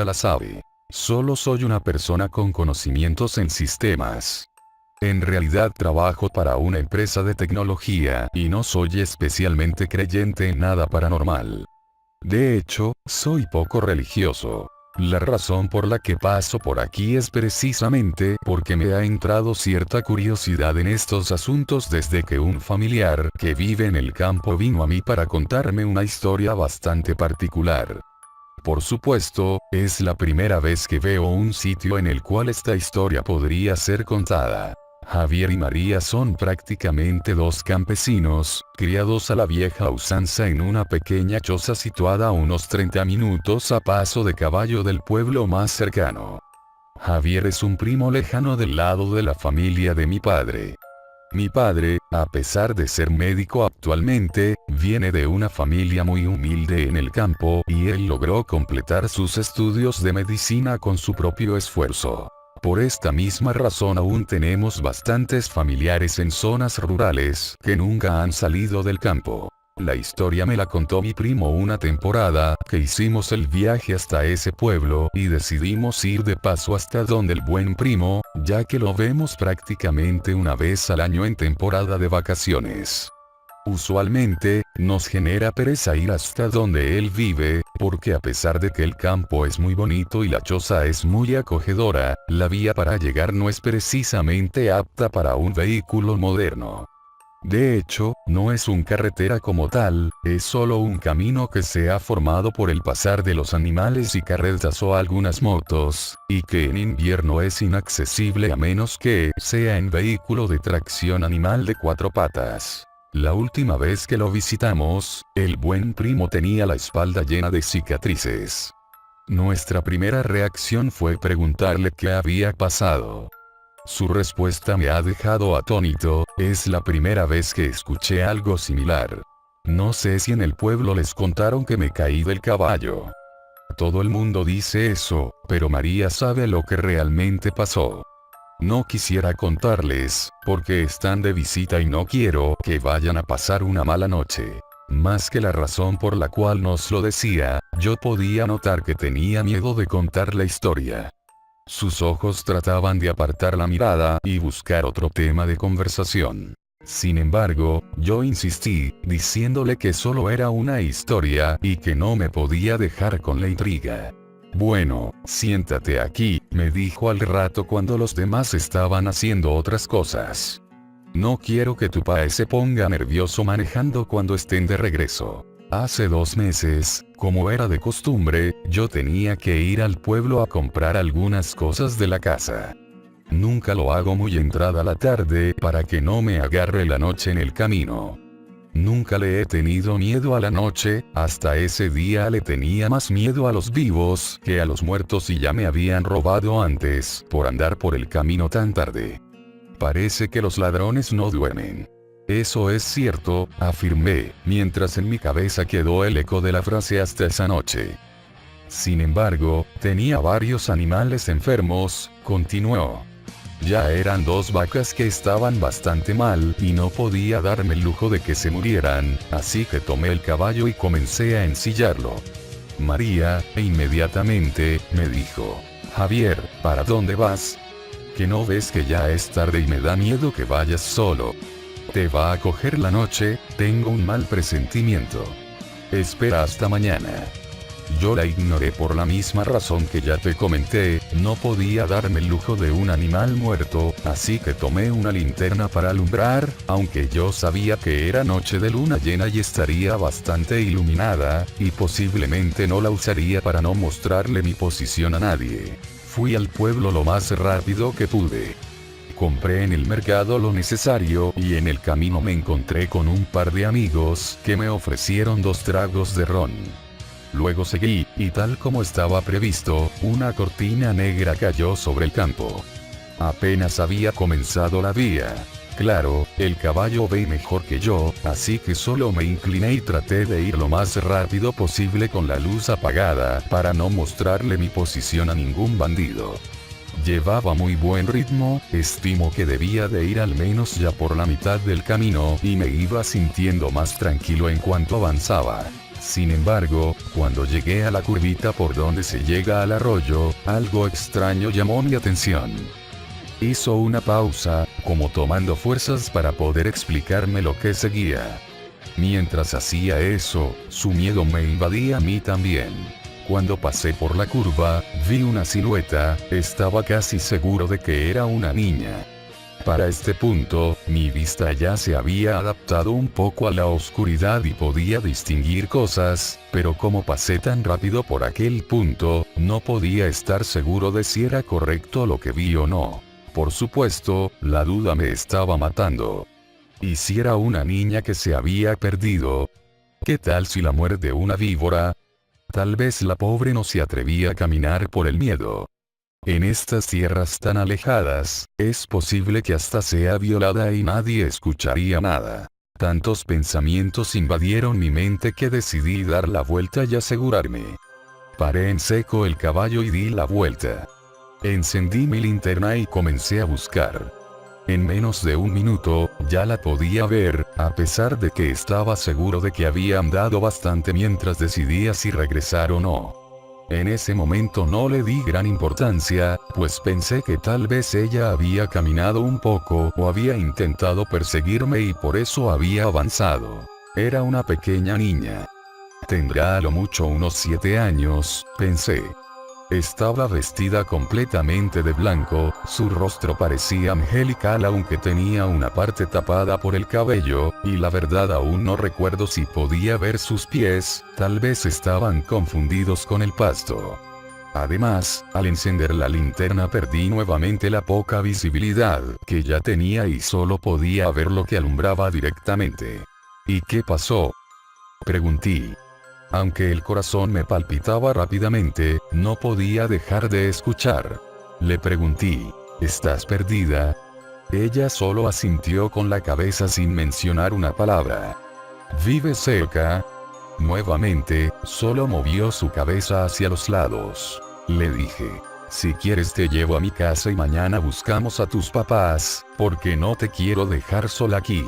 nunca la sabe. Solo soy una persona con conocimientos en sistemas. En realidad trabajo para una empresa de tecnología y no soy especialmente creyente en nada paranormal. De hecho, soy poco religioso. La razón por la que paso por aquí es precisamente porque me ha entrado cierta curiosidad en estos asuntos desde que un familiar que vive en el campo vino a mí para contarme una historia bastante particular. Por supuesto, es la primera vez que veo un sitio en el cual esta historia podría ser contada. Javier y María son prácticamente dos campesinos, criados a la vieja usanza en una pequeña choza situada a unos 30 minutos a paso de caballo del pueblo más cercano. Javier es un primo lejano del lado de la familia de mi padre. Mi padre, a pesar de ser médico actualmente, viene de una familia muy humilde en el campo y él logró completar sus estudios de medicina con su propio esfuerzo. Por esta misma razón aún tenemos bastantes familiares en zonas rurales que nunca han salido del campo. La historia me la contó mi primo una temporada que hicimos el viaje hasta ese pueblo y decidimos ir de paso hasta donde el buen primo, ya que lo vemos prácticamente una vez al año en temporada de vacaciones. Usualmente, nos genera pereza ir hasta donde él vive, porque a pesar de que el campo es muy bonito y la choza es muy acogedora, la vía para llegar no es precisamente apta para un vehículo moderno. De hecho, no es una carretera como tal, es solo un camino que se ha formado por el pasar de los animales y carretas o algunas motos, y que en invierno es inaccesible a menos que sea en vehículo de tracción animal de 4 patas. La última vez que lo visitamos, el buen primo tenía la espalda llena de cicatrices. Nuestra primera reacción fue preguntarle qué había pasado. Su respuesta me ha dejado atónito, es la primera vez que escuché algo similar. No sé si en el pueblo les contaron que me caí del caballo. Todo el mundo dice eso, pero María sabe lo que realmente pasó. No quisiera contarles, porque están de visita y no quiero que vayan a pasar una mala noche. Más que la razón por la cual nos lo decía, yo podía notar que tenía miedo de contar la historia. Sus ojos trataban de apartar la mirada y buscar otro tema de conversación. Sin embargo, yo insistí, diciéndole que solo era una historia y que no me podía dejar con la intriga. Bueno, siéntate aquí, me dijo al rato cuando los demás estaban haciendo otras cosas. No quiero que tu padre se ponga nervioso manejando cuando estén de regreso. Hace 2 meses, como era de costumbre, yo tenía que ir al pueblo a comprar algunas cosas de la casa. Nunca lo hago muy entrada la tarde para que no me agarre la noche en el camino. Nunca le he tenido miedo a la noche, hasta ese día le tenía más miedo a los vivos que a los muertos y ya me habían robado antes por andar por el camino tan tarde. Parece que los ladrones no duermen. Eso es cierto, afirmé, mientras en mi cabeza quedó el eco de la frase hasta esa noche. Sin embargo, tenía varios animales enfermos, continuó. Ya eran 2 vacas que estaban bastante mal y no podía darme el lujo de que se murieran, así que tomé el caballo y comencé a ensillarlo. María, inmediatamente, me dijo: Javier, ¿para dónde vas? ¿Que no ves que ya es tarde y me da miedo que vayas solo? ¿Te va a coger la noche? Tengo un mal presentimiento. Espera hasta mañana. Yo la ignoré por la misma razón que ya te comenté, no podía darme el lujo de un animal muerto, así que tomé una linterna para alumbrar, aunque yo sabía que era noche de luna llena y estaría bastante iluminada, y posiblemente no la usaría para no mostrarle mi posición a nadie. Fui al pueblo lo más rápido que pude. Compré en el mercado lo necesario y en el camino me encontré con un par de amigos que me ofrecieron 2 tragos de ron. Luego seguí, y tal como estaba previsto, una cortina negra cayó sobre el campo. Apenas había comenzado la vía. Claro, el caballo ve mejor que yo, así que solo me incliné y traté de ir lo más rápido posible con la luz apagada, para no mostrarle mi posición a ningún bandido. Llevaba muy buen ritmo, estimo que debía de ir al menos ya por la mitad del camino y me iba sintiendo más tranquilo en cuanto avanzaba. Sin embargo, cuando llegué a la curvita por donde se llega al arroyo, algo extraño llamó mi atención. Hizo una pausa, como tomando fuerzas para poder explicarme lo que seguía. Mientras hacía eso, su miedo me invadía a mí también. Cuando pasé por la curva, vi una silueta, estaba casi seguro de que era una niña. Para este punto, mi vista ya se había adaptado un poco a la oscuridad y podía distinguir cosas, pero como pasé tan rápido por aquel punto, no podía estar seguro de si era correcto lo que vi o no. Por supuesto, la duda me estaba matando. ¿Y si era una niña que se había perdido? ¿Qué tal si la muerde una víbora? Tal vez la pobre no se atrevía a caminar por el miedo. En estas tierras tan alejadas, es posible que hasta sea violada y nadie escucharía nada. Tantos pensamientos invadieron mi mente que decidí dar la vuelta y asegurarme. Paré en seco el caballo y di la vuelta. Encendí mi linterna y comencé a buscar. En menos de un minuto, ya la podía ver, a pesar de que estaba seguro de que había andado bastante mientras decidía si regresar o no. En ese momento no le di gran importancia, pues pensé que tal vez ella había caminado un poco o había intentado perseguirme y por eso había avanzado. Era una pequeña niña. Tendrá a lo mucho unos 7 años, pensé. Estaba vestida completamente de blanco, su rostro parecía angelical aunque tenía una parte tapada por el cabello, y la verdad aún no recuerdo si podía ver sus pies, tal vez estaban confundidos con el pasto. Además, al encender la linterna perdí nuevamente la poca visibilidad que ya tenía y solo podía ver lo que alumbraba directamente. ¿Y qué pasó?, pregunté. Aunque el corazón me palpitaba rápidamente, no podía dejar de escuchar. Le pregunté, ¿estás perdida? Ella solo asintió con la cabeza sin mencionar una palabra. ¿Vives cerca? Nuevamente, solo movió su cabeza hacia los lados. Le dije, si quieres te llevo a mi casa y mañana buscamos a tus papás, porque no te quiero dejar sola aquí.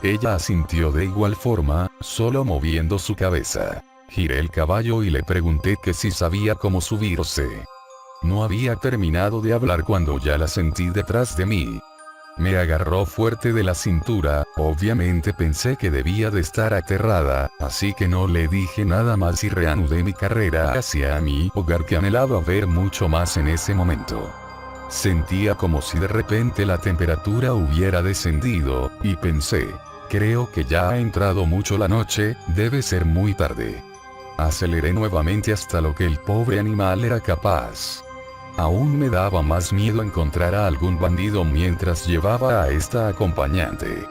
Ella asintió de igual forma, solo moviendo su cabeza. Giré el caballo y le pregunté que si sabía cómo subirse. No había terminado de hablar cuando ya la sentí detrás de mí. Me agarró fuerte de la cintura, obviamente pensé que debía de estar aterrada, así que no le dije nada más y reanudé mi carrera hacia mi hogar que anhelaba ver mucho más en ese momento. Sentía como si de repente la temperatura hubiera descendido, y pensé, creo que ya ha entrado mucho la noche, debe ser muy tarde. Aceleré nuevamente hasta lo que el pobre animal era capaz. Aún me daba más miedo encontrar a algún bandido mientras llevaba a esta acompañante.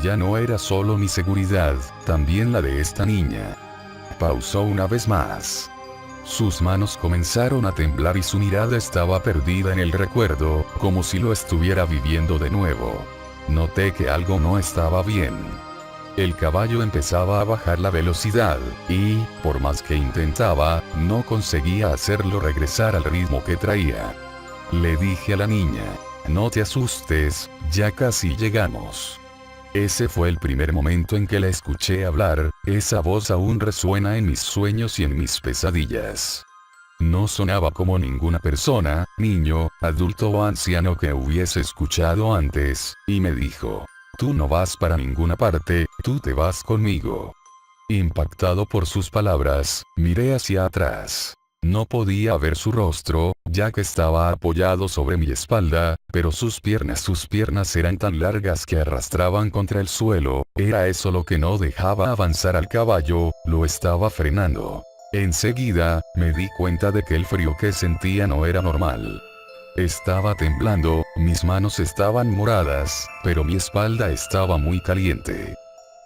Ya no era solo mi seguridad, también la de esta niña. Pausó una vez más. Sus manos comenzaron a temblar y su mirada estaba perdida en el recuerdo, como si lo estuviera viviendo de nuevo. Noté que algo no estaba bien. El caballo empezaba a bajar la velocidad, y, por más que intentaba, no conseguía hacerlo regresar al ritmo que traía. Le dije a la niña, no te asustes, ya casi llegamos. Ese fue el primer momento en que la escuché hablar, esa voz aún resuena en mis sueños y en mis pesadillas. No sonaba como ninguna persona, niño, adulto o anciano que hubiese escuchado antes, y me dijo, tú no vas para ninguna parte, tú te vas conmigo. Impactado por sus palabras, miré hacia atrás. No podía ver su rostro, ya que estaba apoyado sobre mi espalda, pero sus piernas eran tan largas que arrastraban contra el suelo, era eso lo que no dejaba avanzar al caballo, lo estaba frenando. Enseguida, me di cuenta de que el frío que sentía no era normal. Estaba temblando, mis manos estaban moradas, pero mi espalda estaba muy caliente.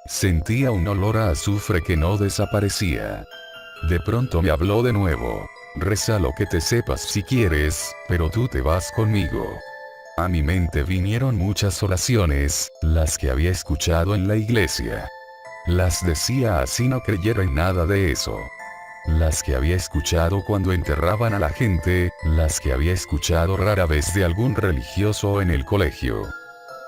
Sentía un olor a azufre que no desaparecía. De pronto me habló de nuevo. Reza lo que te sepas si quieres, pero tú te vas conmigo. A mi mente vinieron muchas oraciones, las que había escuchado en la iglesia. Las decía así no creyera en nada de eso. Las que había escuchado cuando enterraban a la gente, las que había escuchado rara vez de algún religioso en el colegio.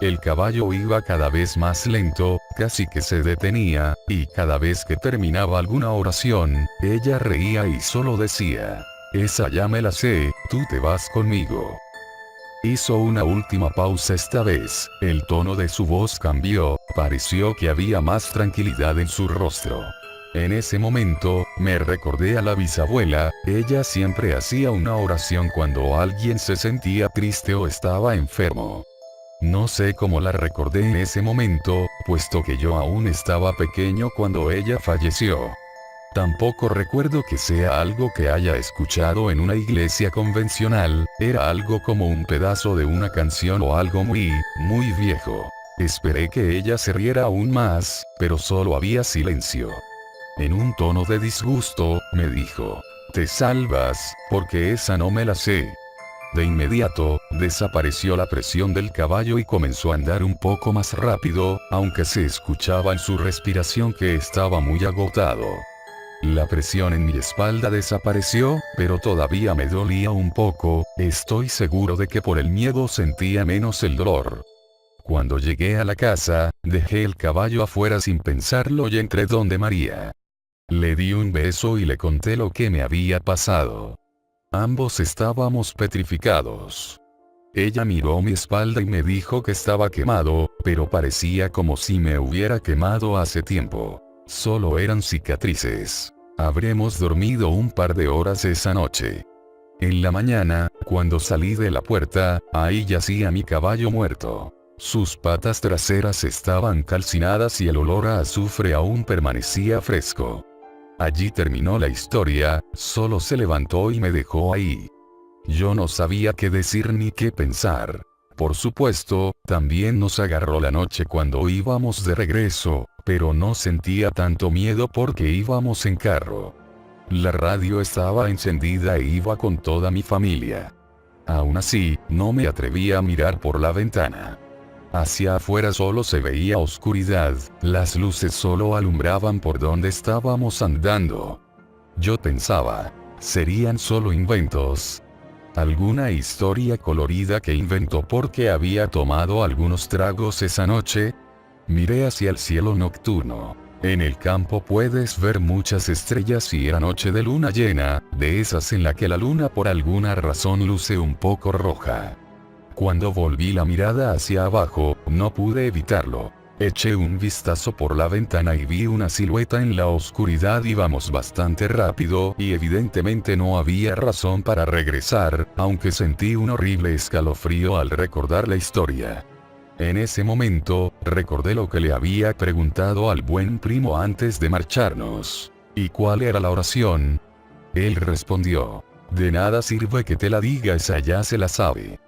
El caballo iba cada vez más lento, casi que se detenía, y cada vez que terminaba alguna oración, ella reía y solo decía: esa ya me la sé, tú te vas conmigo. Hizo una última pausa esta vez, el tono de su voz cambió, pareció que había más tranquilidad en su rostro. En ese momento, me recordé a la bisabuela, ella siempre hacía una oración cuando alguien se sentía triste o estaba enfermo. No sé cómo la recordé en ese momento, puesto que yo aún estaba pequeño cuando ella falleció. Tampoco recuerdo que sea algo que haya escuchado en una iglesia convencional, era algo como un pedazo de una canción o algo muy, muy viejo. Esperé que ella se riera aún más, pero solo había silencio. En un tono de disgusto, me dijo: te salvas, porque esa no me la sé. De inmediato, desapareció la presión del caballo y comenzó a andar un poco más rápido, aunque se escuchaba en su respiración que estaba muy agotado. La presión en mi espalda desapareció, pero todavía me dolía un poco, estoy seguro de que por el miedo sentía menos el dolor. Cuando llegué a la casa, dejé el caballo afuera sin pensarlo y entré donde María. Le di un beso y le conté lo que me había pasado. Ambos estábamos petrificados. Ella miró mi espalda y me dijo que estaba quemado, pero parecía como si me hubiera quemado hace tiempo. Solo eran cicatrices. Habremos dormido un par de horas esa noche. En la mañana, cuando salí de la puerta, ahí yacía mi caballo muerto. Sus patas traseras estaban calcinadas y el olor a azufre aún permanecía fresco. Allí terminó la historia, solo se levantó y me dejó ahí. Yo no sabía qué decir ni qué pensar. Por supuesto, también nos agarró la noche cuando íbamos de regreso, pero no sentía tanto miedo porque íbamos en carro. La radio estaba encendida e iba con toda mi familia. Aún así, no me atrevía a mirar por la ventana. Hacia afuera solo se veía oscuridad, las luces solo alumbraban por donde estábamos andando. Yo pensaba, serían solo inventos. ¿Alguna historia colorida que inventó porque había tomado algunos tragos esa noche? Miré hacia el cielo nocturno. En el campo puedes ver muchas estrellas y era noche de luna llena, de esas en la que la luna por alguna razón luce un poco roja. Cuando volví la mirada hacia abajo, no pude evitarlo. Eché un vistazo por la ventana y vi una silueta en la oscuridad. Íbamos bastante rápido y evidentemente no había razón para regresar, aunque sentí un horrible escalofrío al recordar la historia. En ese momento, recordé lo que le había preguntado al buen primo antes de marcharnos. ¿Y cuál era la oración? Él respondió: de nada sirve que te la diga, esa ya se la sabe.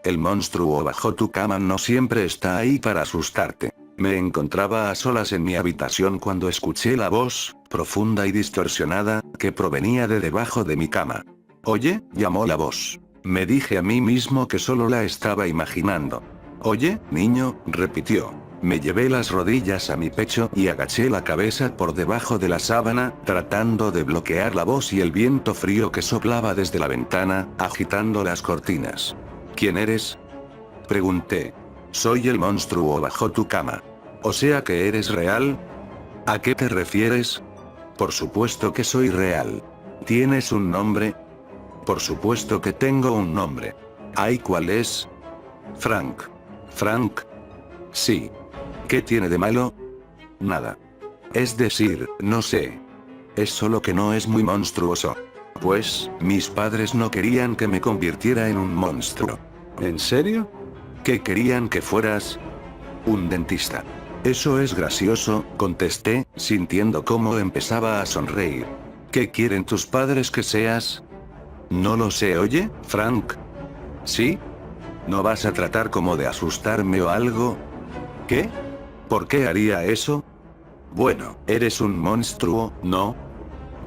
El monstruo bajo tu cama no siempre está ahí para asustarte. Me encontraba a solas en mi habitación cuando escuché la voz, profunda y distorsionada, que provenía de debajo de mi cama. Oye, llamó la voz. Me dije a mí mismo que solo la estaba imaginando. Oye, niño, repitió. Me llevé las rodillas a mi pecho y agaché la cabeza por debajo de la sábana, tratando de bloquear la voz y el viento frío que soplaba desde la ventana, agitando las cortinas. ¿Quién eres?, pregunté. Soy el monstruo bajo tu cama. ¿O sea que eres real? ¿A qué te refieres? Por supuesto que soy real. ¿Tienes un nombre? Por supuesto que tengo un nombre. ¿Ay, cuál es? Frank. ¿Frank? Sí. ¿Qué tiene de malo? Nada. Es decir, no sé. Es solo que no es muy monstruoso. Pues, mis padres no querían que me convirtiera en un monstruo. ¿En serio? ¿Qué querían que fueras? Un dentista. Eso es gracioso, contesté, sintiendo cómo empezaba a sonreír. ¿Qué quieren tus padres que seas? No lo sé, oye, Frank. ¿Sí? ¿No vas a tratar como de asustarme o algo? ¿Qué? ¿Por qué haría eso? Bueno, eres un monstruo, ¿no?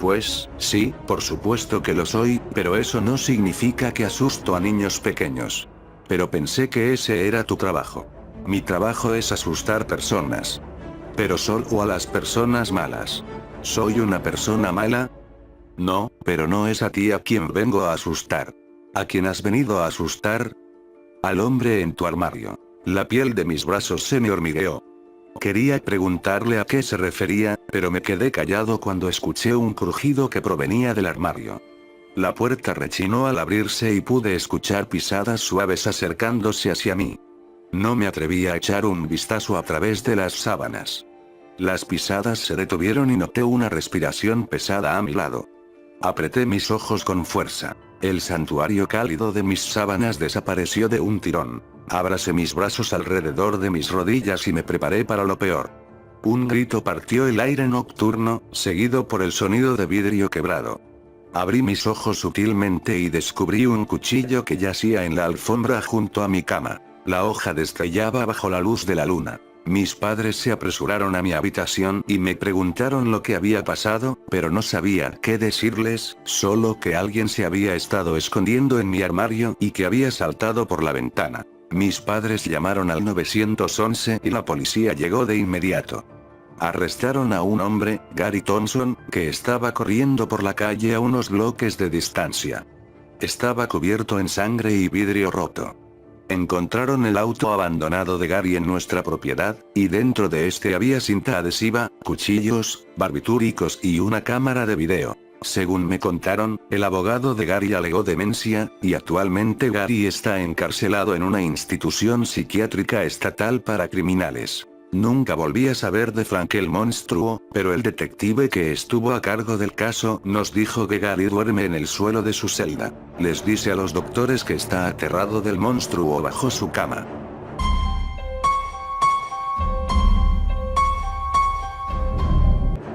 Pues, sí, por supuesto que lo soy, pero eso no significa que asusto a niños pequeños. Pero pensé que ese era tu trabajo. Mi trabajo es asustar personas. Pero solo a las personas malas. ¿Soy una persona mala? No, pero no es a ti a quien vengo a asustar. ¿A quién has venido a asustar? Al hombre en tu armario. La piel de mis brazos se me hormigueó. Quería preguntarle a qué se refería, pero me quedé callado cuando escuché un crujido que provenía del armario. La puerta rechinó al abrirse y pude escuchar pisadas suaves acercándose hacia mí. No me atreví a echar un vistazo a través de las sábanas. Las pisadas se detuvieron y noté una respiración pesada a mi lado. Apreté mis ojos con fuerza. El santuario cálido de mis sábanas desapareció de un tirón. Abracé mis brazos alrededor de mis rodillas y me preparé para lo peor. Un grito partió el aire nocturno, seguido por el sonido de vidrio quebrado. Abrí mis ojos sutilmente y descubrí un cuchillo que yacía en la alfombra junto a mi cama. La hoja destellaba bajo la luz de la luna. Mis padres se apresuraron a mi habitación y me preguntaron lo que había pasado, pero no sabía qué decirles, solo que alguien se había estado escondiendo en mi armario y que había saltado por la ventana. Mis padres llamaron al 911 y la policía llegó de inmediato. Arrestaron a un hombre, Gary Thompson, que estaba corriendo por la calle a unos bloques de distancia. Estaba cubierto en sangre y vidrio roto. Encontraron el auto abandonado de Gary en nuestra propiedad, y dentro de este había cinta adhesiva, cuchillos, barbitúricos y una cámara de video. Según me contaron, el abogado de Gary alegó demencia, y actualmente Gary está encarcelado en una institución psiquiátrica estatal para criminales. Nunca volví a saber de Frank el monstruo, pero el detective que estuvo a cargo del caso nos dijo que Gary duerme en el suelo de su celda. Les dice a los doctores que está aterrado del monstruo bajo su cama.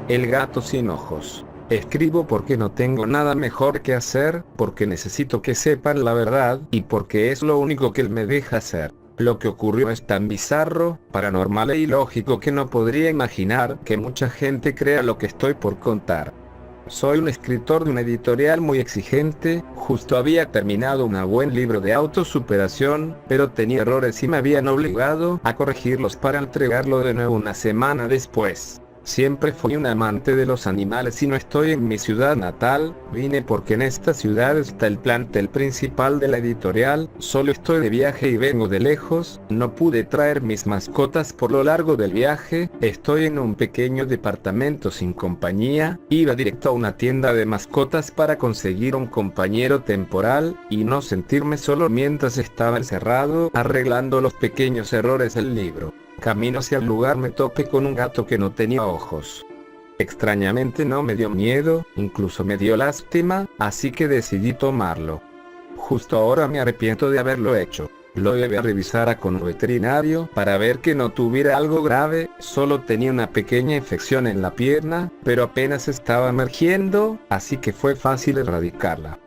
El gato sin ojos. Escribo porque no tengo nada mejor que hacer, porque necesito que sepan la verdad, y porque es lo único que me deja hacer. Lo que ocurrió es tan bizarro, paranormal e ilógico que no podría imaginar que mucha gente crea lo que estoy por contar. Soy un escritor de una editorial muy exigente, justo había terminado un buen libro de autosuperación, pero tenía errores y me habían obligado a corregirlos para entregarlo de nuevo una semana después. Siempre fui un amante de los animales y no estoy en mi ciudad natal, vine porque en esta ciudad está el plantel principal de la editorial, solo estoy de viaje y vengo de lejos, no pude traer mis mascotas por lo largo del viaje, estoy en un pequeño departamento sin compañía, iba directo a una tienda de mascotas para conseguir un compañero temporal, y no sentirme solo mientras estaba encerrado, arreglando los pequeños errores del libro. Camino hacia el lugar me topé con un gato que no tenía ojos. Extrañamente no me dio miedo, incluso me dio lástima, así que decidí tomarlo. Justo ahora me arrepiento de haberlo hecho. Lo llevé a revisar con un veterinario para ver que no tuviera algo grave, solo tenía una pequeña infección en la pierna, pero apenas estaba emergiendo, así que fue fácil erradicarla.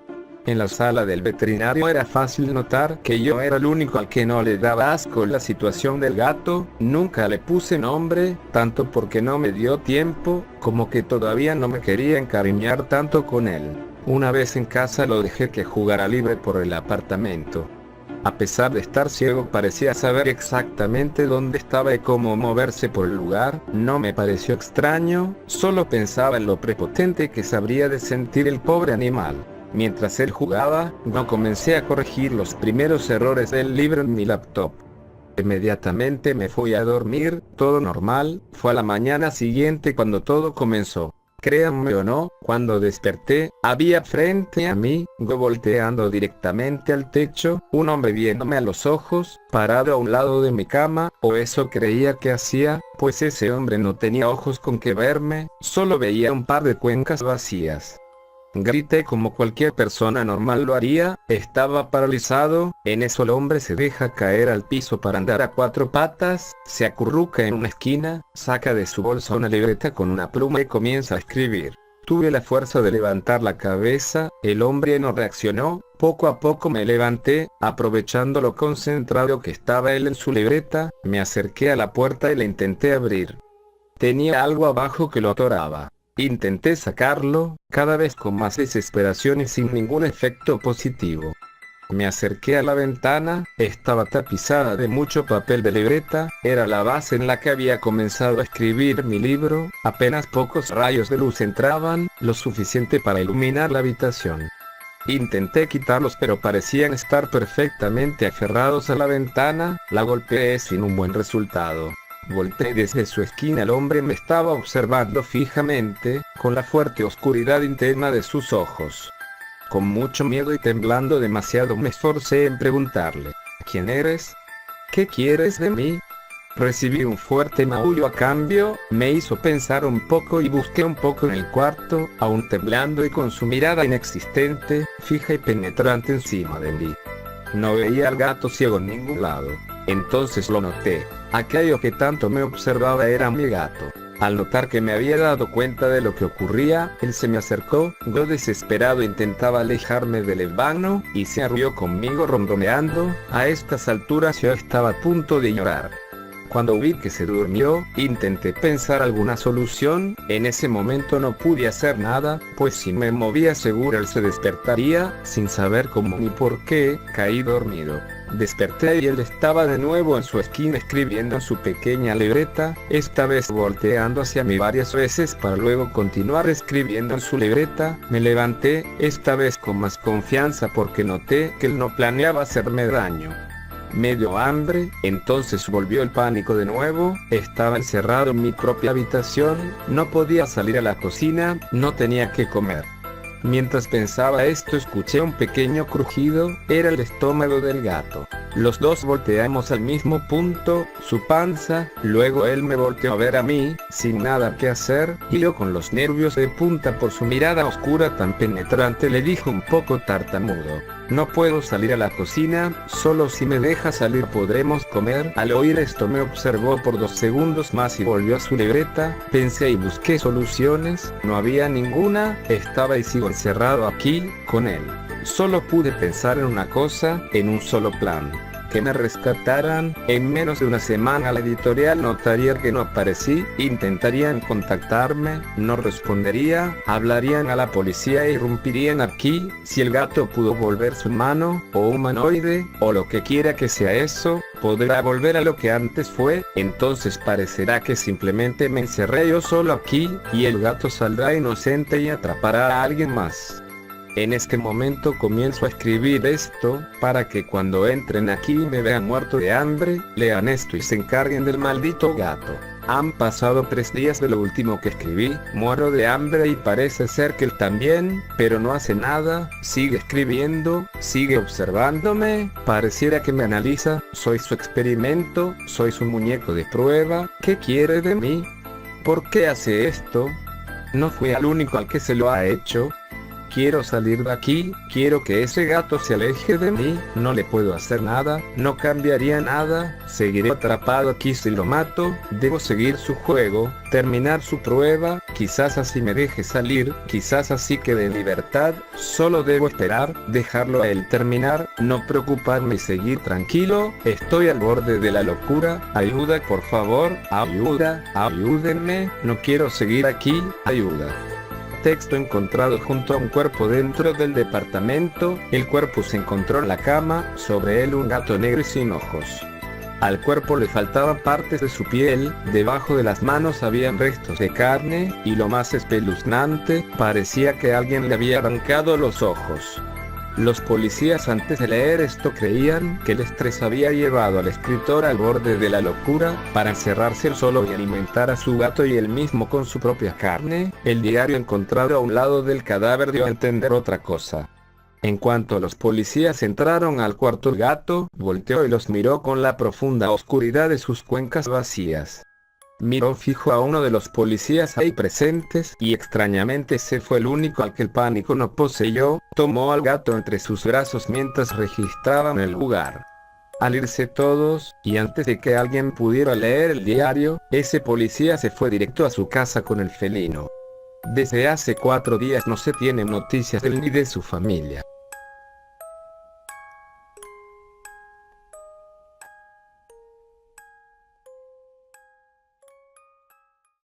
En la sala del veterinario era fácil notar que yo era el único al que no le daba asco la situación del gato, nunca le puse nombre, tanto porque no me dio tiempo, como que todavía no me quería encariñar tanto con él. Una vez en casa lo dejé que jugara libre por el apartamento. A pesar de estar ciego parecía saber exactamente dónde estaba y cómo moverse por el lugar, no me pareció extraño, solo pensaba en lo prepotente que sabría de sentir el pobre animal. Mientras él jugaba, yo comencé a corregir los primeros errores del libro en mi laptop. Inmediatamente me fui a dormir, todo normal, fue a la mañana siguiente cuando todo comenzó. Créanme o no, cuando desperté, había frente a mí, yo volteando directamente al techo, un hombre viéndome a los ojos, parado a un lado de mi cama, o eso creía que hacía, pues ese hombre no tenía ojos con que verme, solo veía un par de cuencas vacías. Grité como cualquier persona normal lo haría, estaba paralizado, en eso el hombre se deja caer al piso para andar a cuatro patas, se acurruca en una esquina, saca de su bolsa una libreta con una pluma y comienza a escribir. Tuve la fuerza de levantar la cabeza, el hombre no reaccionó, poco a poco me levanté, aprovechando lo concentrado que estaba él en su libreta, me acerqué a la puerta y la intenté abrir. Tenía algo abajo que lo atoraba. Intenté sacarlo, cada vez con más desesperación y sin ningún efecto positivo. Me acerqué a la ventana, estaba tapizada de mucho papel de libreta, era la base en la que había comenzado a escribir mi libro, apenas pocos rayos de luz entraban, lo suficiente para iluminar la habitación. Intenté quitarlos pero parecían estar perfectamente aferrados a la ventana, la golpeé sin un buen resultado. Volteé desde su esquina, el hombre me estaba observando fijamente, con la fuerte oscuridad interna de sus ojos. Con mucho miedo y temblando demasiado me esforcé en preguntarle, ¿quién eres? ¿Qué quieres de mí? Recibí un fuerte maullo a cambio, me hizo pensar un poco y busqué un poco en el cuarto, aún temblando y con su mirada inexistente, fija y penetrante encima de mí. No veía al gato ciego en ningún lado. Entonces lo noté. Aquello que tanto me observaba era mi gato. Al notar que me había dado cuenta de lo que ocurría, él se me acercó, yo desesperado intentaba alejarme del vano, y se arrulló conmigo ronroneando. A estas alturas yo estaba a punto de llorar. Cuando vi que se durmió, intenté pensar alguna solución, en ese momento no pude hacer nada, pues si me movía seguro él se despertaría, sin saber cómo ni por qué, caí dormido. Desperté y él estaba de nuevo en su esquina escribiendo en su pequeña libreta, esta vez volteando hacia mí varias veces para luego continuar escribiendo en su libreta. Me levanté, esta vez con más confianza porque noté que él no planeaba hacerme daño. Me dio hambre, entonces volvió el pánico de nuevo, estaba encerrado en mi propia habitación, no podía salir a la cocina, no tenía que comer. Mientras pensaba esto escuché un pequeño crujido, era el estómago del gato. Los dos volteamos al mismo punto, su panza, luego él me volteó a ver a mí, sin nada que hacer, y yo con los nervios de punta por su mirada oscura tan penetrante le dije un poco tartamudo, no puedo salir a la cocina, solo si me deja salir podremos comer. Al oír esto me observó por 2 segundos más y volvió a su libreta, pensé y busqué soluciones, no había ninguna, estaba y sigo encerrado aquí, con él. Solo pude pensar en una cosa, en un solo plan. Que me rescataran. En menos de una semana la editorial notaría que no aparecí, intentarían contactarme, no respondería, hablarían a la policía e irrumpirían aquí. Si el gato pudo volverse humano, o humanoide, o lo que quiera que sea eso, podrá volver a lo que antes fue, entonces parecerá que simplemente me encerré yo solo aquí, y el gato saldrá inocente y atrapará a alguien más. En este momento comienzo a escribir esto, para que cuando entren aquí y me vean muerto de hambre, lean esto y se encarguen del maldito gato. Han pasado 3 días de lo último que escribí, muero de hambre y parece ser que él también, pero no hace nada, sigue escribiendo, sigue observándome, pareciera que me analiza, soy su experimento, soy su muñeco de prueba, ¿qué quiere de mí? ¿Por qué hace esto? No fui el único al que se lo ha hecho. Quiero salir de aquí, quiero que ese gato se aleje de mí, no le puedo hacer nada, no cambiaría nada, seguiré atrapado aquí si lo mato, debo seguir su juego, terminar su prueba, quizás así me deje salir, quizás así quede en libertad, solo debo esperar, dejarlo a él terminar, no preocuparme y seguir tranquilo, estoy al borde de la locura, ayuda por favor, ayuda, ayúdenme, no quiero seguir aquí, ayuda. Texto encontrado junto a un cuerpo dentro del departamento, el cuerpo se encontró en la cama, sobre él un gato negro y sin ojos. Al cuerpo le faltaban partes de su piel, debajo de las manos habían restos de carne, y lo más espeluznante, parecía que alguien le había arrancado los ojos. Los policías antes de leer esto creían que el estrés había llevado al escritor al borde de la locura, para encerrarse él solo y alimentar a su gato y él mismo con su propia carne. El diario encontrado a un lado del cadáver dio a entender otra cosa. En cuanto los policías entraron al cuarto, el gato volteó y los miró con la profunda oscuridad de sus cuencas vacías. Miró fijo a uno de los policías ahí presentes, y extrañamente ese fue el único al que el pánico no poseyó, tomó al gato entre sus brazos mientras registraban el lugar. Al irse todos, y antes de que alguien pudiera leer el diario, ese policía se fue directo a su casa con el felino. Desde hace 4 días no se tienen noticias de él ni de su familia.